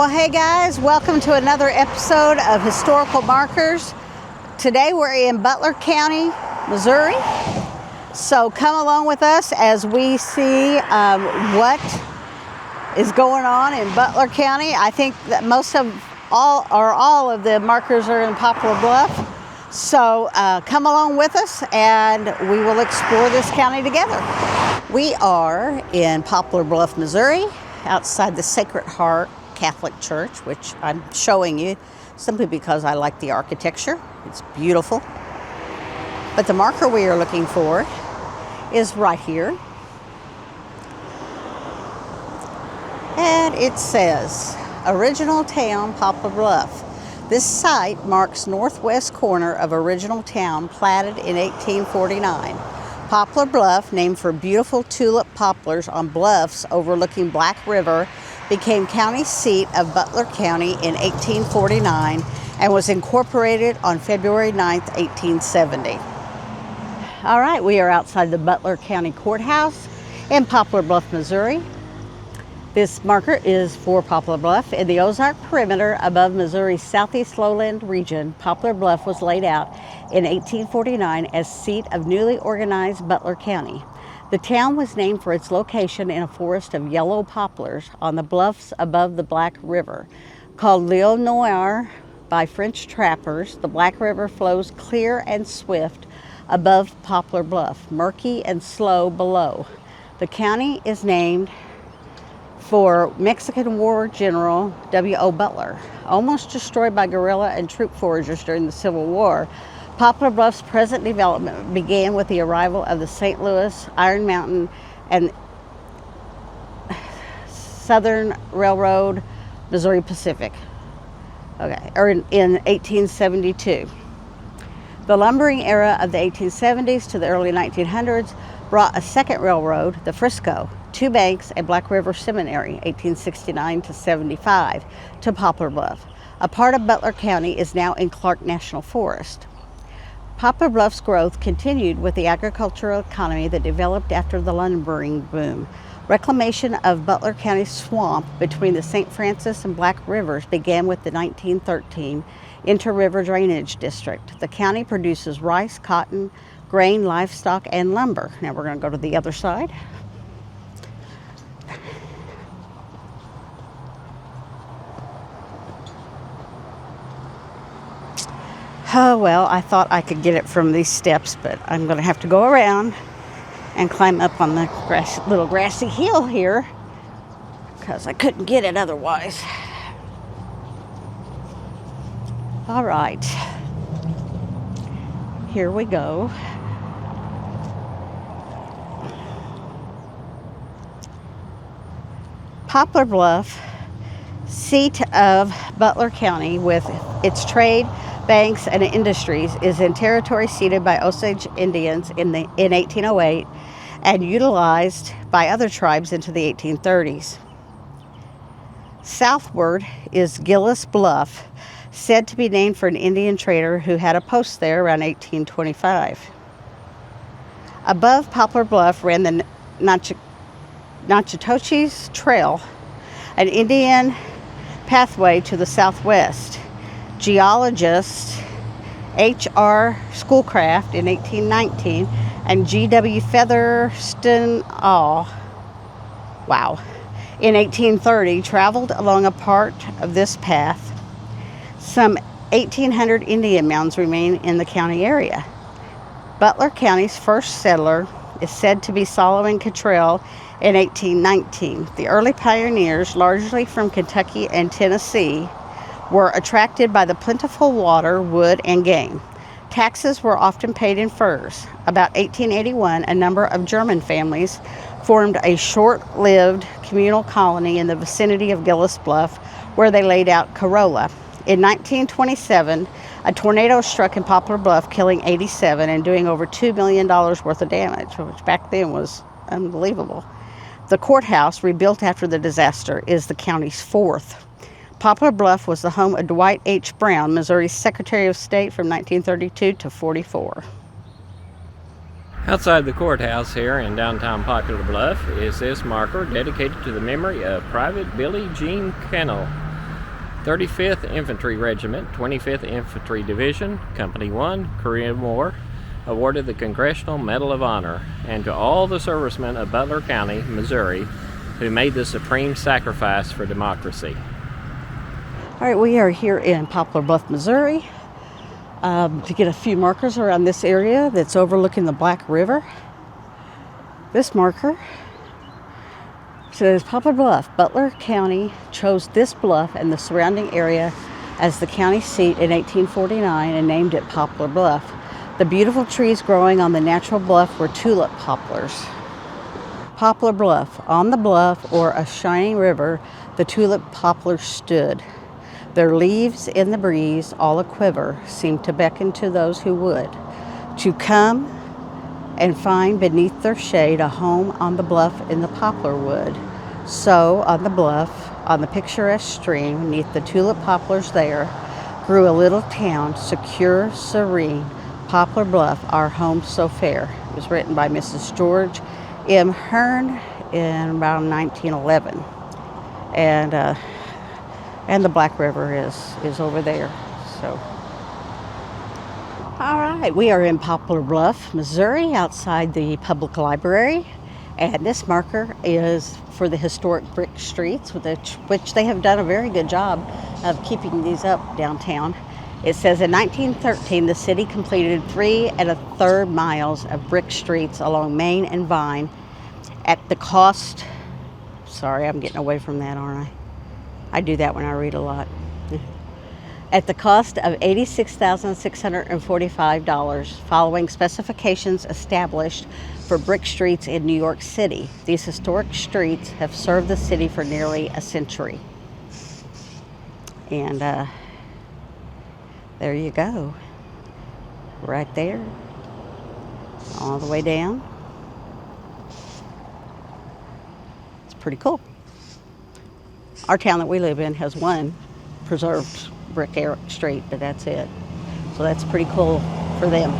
Well, hey guys, welcome to another episode of Historical Markers. Today we're in Butler County, Missouri. So come along with us as we see what is going on in Butler County. I think that all of the markers are in Poplar Bluff. So come along with us and we will explore this county together. We are in Poplar Bluff, Missouri, outside the Sacred Heart Catholic Church, which I'm showing you simply because I like the architecture. It's beautiful. But the marker we are looking for is right here. And it says, Original Town, Poplar Bluff. This site marks northwest corner of original town platted in 1849. Poplar Bluff, named for beautiful tulip poplars on bluffs overlooking Black River, became county seat of Butler County in 1849 and was incorporated on February 9th, 1870. All right, we are outside the Butler County Courthouse in Poplar Bluff, Missouri. This marker is for Poplar Bluff. In the Ozark perimeter above Missouri's southeast lowland region, Poplar Bluff was laid out in 1849 as seat of newly organized Butler County. The town was named for its location in a forest of yellow poplars on the bluffs above the Black River. Called Lieu Noir by French trappers, the Black River flows clear and swift above Poplar Bluff, murky and slow below. The county is named for Mexican War General W.O. Butler. Almost destroyed by guerrilla and troop foragers during the Civil War, Poplar Bluff's present development began with the arrival of the St. Louis, Iron Mountain, and Southern Railroad, Missouri Pacific, in 1872. The lumbering era of the 1870s to the early 1900s brought a second railroad, the Frisco, two banks, and Black River Seminary, 1869 to 75, to Poplar Bluff. A part of Butler County is now in Clark National Forest. Poplar Bluff's growth continued with the agricultural economy that developed after the lumbering boom. Reclamation of Butler County swamp between the St. Francis and Black Rivers began with the 1913 Inter-River Drainage District. The county produces rice, cotton, grain, livestock, and lumber. Now we're going to go to the other side. Oh, well, I thought I could get it from these steps, but I'm going to have to go around and climb up on the little grassy hill here because I couldn't get it otherwise. All right. Here we go. Poplar Bluff, seat of Butler County with its trade, banks, and industries, is in territory ceded by Osage Indians in 1808 and utilized by other tribes into the 1830s. Southward is Gillis Bluff, said to be named for an Indian trader who had a post there around 1825. Above Poplar Bluff ran the Natchitoches Trail, an Indian pathway to the southwest. Geologist H.R. Schoolcraft in 1819 and G.W. Featherston in 1830 traveled along a part of this path. Some 1,800 Indian mounds remain in the county area. Butler County's first settler is said to be Solomon Cottrell in 1819. The early pioneers, largely from Kentucky and Tennessee, were attracted by the plentiful water, wood, and game. Taxes were often paid in furs. About 1881, a number of German families formed a short-lived communal colony in the vicinity of Gillis Bluff, where they laid out Corolla. In 1927, a tornado struck in Poplar Bluff, killing 87 and doing over $2 million worth of damage, which back then was unbelievable. The courthouse, rebuilt after the disaster, is the county's fourth. Poplar Bluff was the home of Dwight H. Brown, Missouri's Secretary of State from 1932 to 44. Outside the courthouse here in downtown Poplar Bluff is this marker dedicated to the memory of Private Billie Jean Kanell. 35th Infantry Regiment, 25th Infantry Division, Company 1, Korean War, awarded the Congressional Medal of Honor, and to all the servicemen of Butler County, Missouri, who made the supreme sacrifice for democracy. All right, we are here in Poplar Bluff, Missouri, to get a few markers around this area that's overlooking the Black River. This marker says Poplar Bluff. Butler County chose this bluff and the surrounding area as the county seat in 1849 and named it Poplar Bluff. The beautiful trees growing on the natural bluff were tulip poplars. Poplar Bluff. On the bluff or a shining river, the tulip poplars stood. Their leaves in the breeze, all a quiver, seemed to beckon to those who would to come and find beneath their shade a home on the bluff in the poplar wood. So on the bluff, on the picturesque stream, neath the tulip poplars there, grew a little town, secure, serene, Poplar Bluff, our home so fair. It was written by Mrs. George M. Hearn in around 1911. And the Black River is over there. So, all right, we are in Poplar Bluff, Missouri, outside the public library, and this marker is for the historic brick streets, which they have done a very good job of keeping these up downtown. It says in 1913, the city completed 3 1/3 miles of brick streets along Main and Vine at the cost. Sorry, I'm getting away from that, aren't I? I do that when I read a lot. At the cost of $86,645, following specifications established for brick streets in New York City. These historic streets have served the city for nearly a century. And there you go. Right there. All the way down. It's pretty cool. Our town that we live in has one preserved brick street, but that's it. So that's pretty cool for them.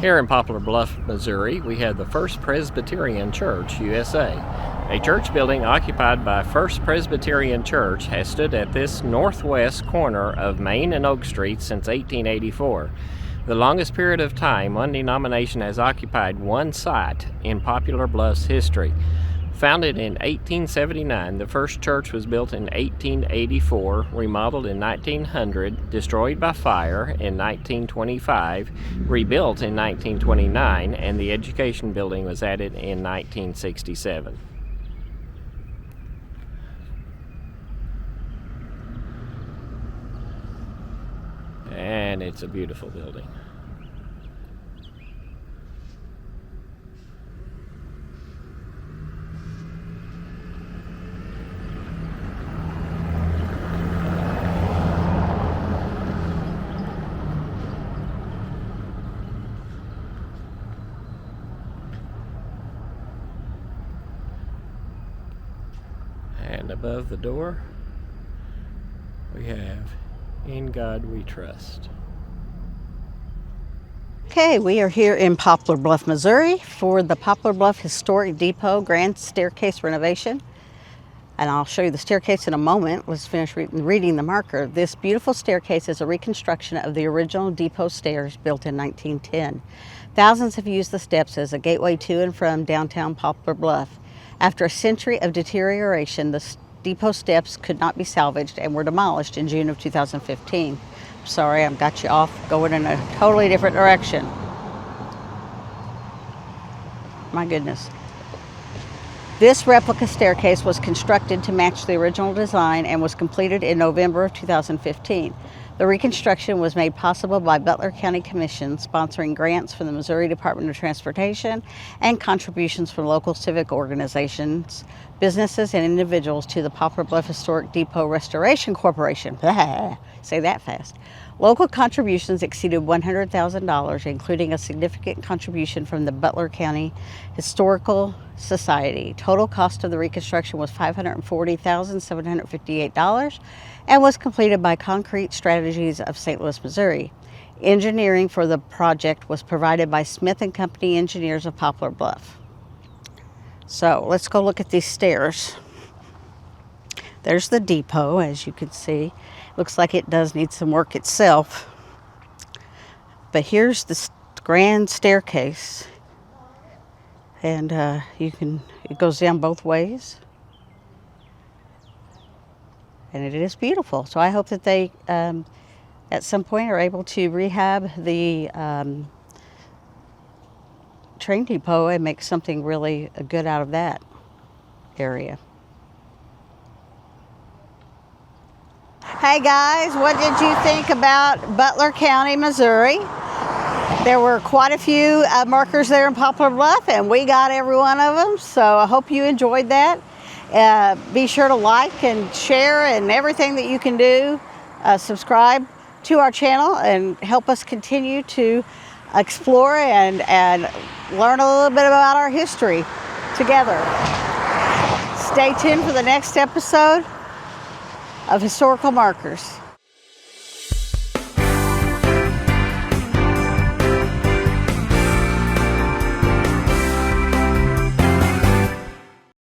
Here in Poplar Bluff, Missouri, we have the First Presbyterian Church, USA. A church building occupied by First Presbyterian Church has stood at this northwest corner of Main and Oak Street since 1884. The longest period of time one denomination has occupied one site in Poplar Bluff's history. Founded in 1879, the first church was built in 1884, remodeled in 1900, destroyed by fire in 1925, rebuilt in 1929, and the education building was added in 1967. And it's a beautiful building. And above the door, we have, "In God We Trust." Okay, we are here in Poplar Bluff, Missouri for the Poplar Bluff Historic Depot Grand Staircase Renovation. And I'll show you the staircase in a moment. Let's finish reading the marker. This beautiful staircase is a reconstruction of the original depot stairs built in 1910. Thousands have used the steps as a gateway to and from downtown Poplar Bluff. After a century of deterioration, the depot steps could not be salvaged and were demolished in June of 2015. Sorry, I've got you off going in a totally different direction. My goodness. This replica staircase was constructed to match the original design and was completed in November of 2015. The reconstruction was made possible by Butler County Commission, sponsoring grants from the Missouri Department of Transportation and contributions from local civic organizations, businesses, and individuals to the Poplar Bluff Historic Depot Restoration Corporation. Say that fast. Local contributions exceeded $100,000, including a significant contribution from the Butler County Historical Society. Total cost of the reconstruction was $540,758 and was completed by Concrete Strategies of St. Louis, Missouri. Engineering for the project was provided by Smith & Company Engineers of Poplar Bluff. So let's go look at these stairs. There's the depot, as you can see. Looks like it does need some work itself. But here's the grand staircase. And it goes down both ways. And it is beautiful. So I hope that they, at some point, are able to rehab the train depot and make something really good out of that area. Hey guys, what did you think about Butler County, Missouri? There were quite a few markers there in Poplar Bluff, and we got every one of them, so I hope you enjoyed that. Be sure to like and share and everything that you can do. Subscribe to our channel and help us continue to explore and learn a little bit about our history together. Stay tuned for the next episode of Historical Markers.